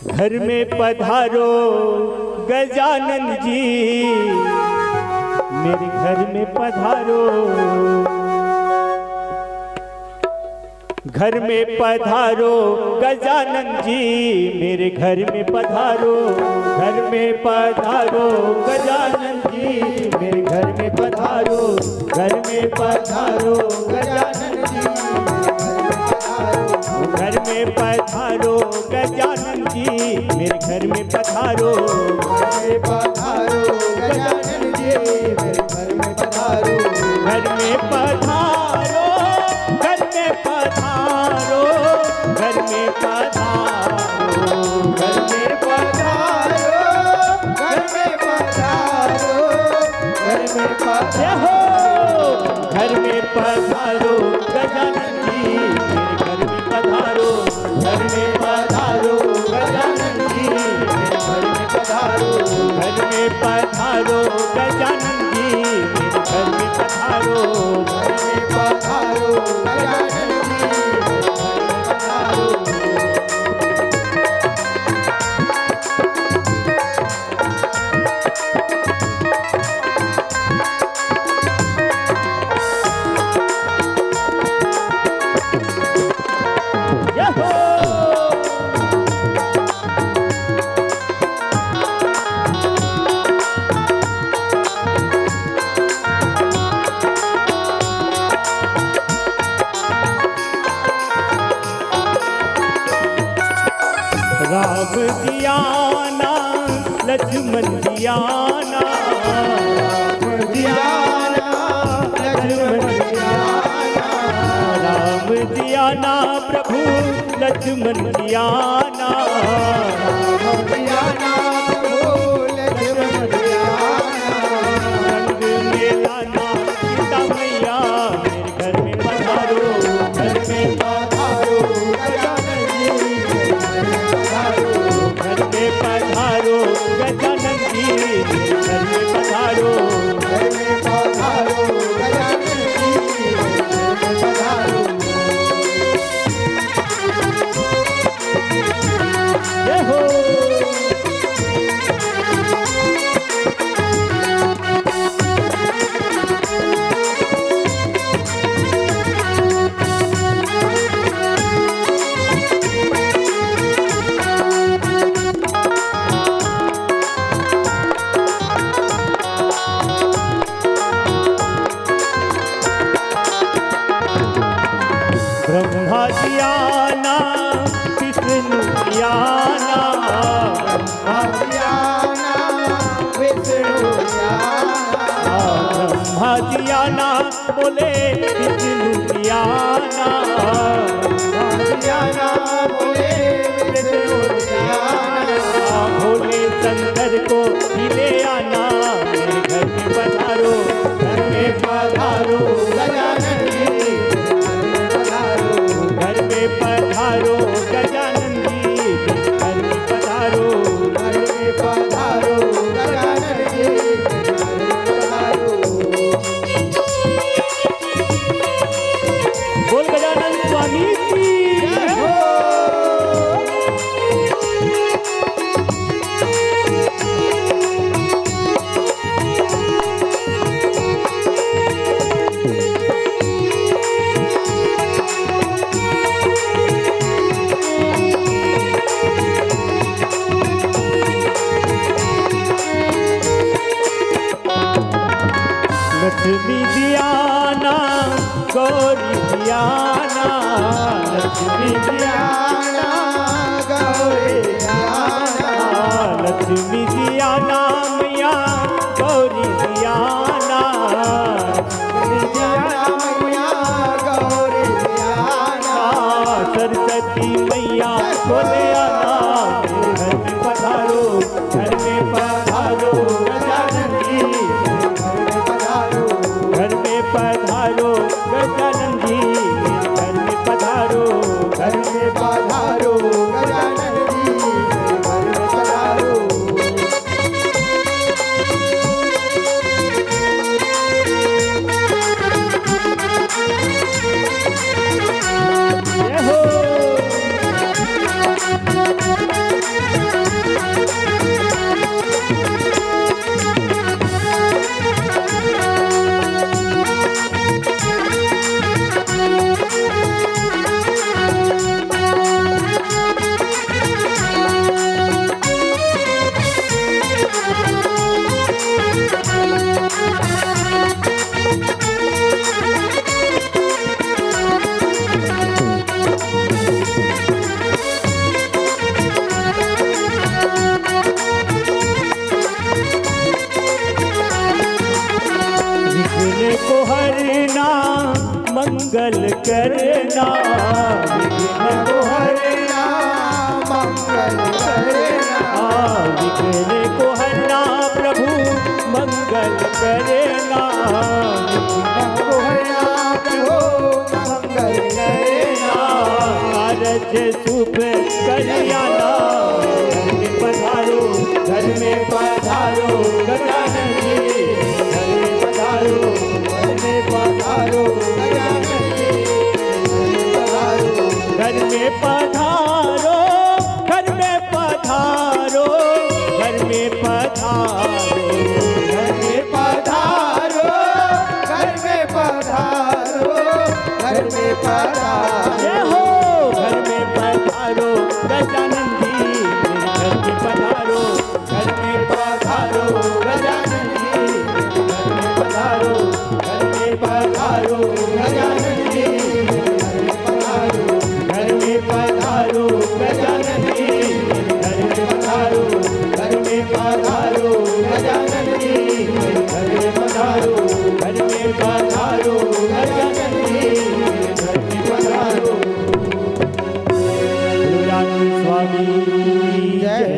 घर में पधारो गजानन जी, मेरे घर में पधारो। घर में पधारो गजानन जी, मेरे घर में पधारो। घर में पधारो गजानन जी, मेरे घर में पधारो। घर में पधारो गजानन जी, घर में पधारो गजानन जी, मेरे घर में पधारो। घर में पधारो गजानन जी, मेरे घर में पधारो। घर में पधारो, घर में पधारो, घर में पधारो, घर में पधारो, घर में पधारो, घर में पधारो, घर में पधारो गजानन जी, मेरे घर में पधारो। घर में पधारो गजानन जी, मेरे घर में पधारो। घर में पधारो गजानन जी, मेरे घर में पधारो। घर में पधारो गजानन जी, मेरे घर में पधारो। राम दियाना लक्ष्मण दियाना, राम दियाना लक्ष्मण दियाना, राम दियाना प्रभु लक्ष्मण दियाना, राम दियाना प्रभु लक्ष्मण दियाना। रंग में लाना सीता मैया, मेरे घर में पधारो। घर में पधारो गजानन जी, घर में पधारो गजानन जी, घर में पधारो। घर में पधारो गजानन जी, घर में पधारो। जय हो। ब्रह्मा दियाना विष्णु दियाना, ब्रह्मा दियाना विष्णु दियाना, ब्रह्मा दियाना बोले विष्णु दियाना, ब्रह्मा दियाना बोले विष्णु दियाना। भोले शंकर को ले आना, मेरे घर में पधारो। घर में पधारो गजानन जी, घर में पधारो गजानन जी, घर में पधारो। घर में पधारो गजानन जी, घर में पधारो। बोल गजानन स्वामी की जय हो। लक्ष्मी दियाना गौरी दियाना, लक्ष्मी दियाना गौरी दियाना, लक्ष्मी दियाना मैया गौरी दियाना, लक्ष्मी दियाना मैया गौरी दियाना। सरस्वती मैया बोले आना, मेरे घर में पधारो। घर में पधारो गजानन जी, घर में पधारो गजानन जी, घर में पधारो। घर में पधारो गजानन जी, घर में पधारो। जय हो। करना, विघ्न को हरना, मंगल करना, विघ्न को हरना प्रभु मंगल करना, को हरना प्रभु मंगल करना, कारज शुभ कल्याणा, घर में पधारो गजानन जी, घर में पधारो, घर में पधारो गजानन जी, घर में पधारो, घर में पधारो, घर में पधारो, घर में पधारो, घर में पधारो, घर में पधारो, जय हो, घर में पधारो गजानन जी, घर में पधारो, घर में पधारो गजानन जी, घर में पधारो, घर में पधारो गजानन जी, घर में पधारो गजानन जी, घर में पधारो, घर में पधारो गजानन जी, घर में पधारो, घर में पधारो गजानन जी, घर में पधारो। गुरुराज स्वामी जय।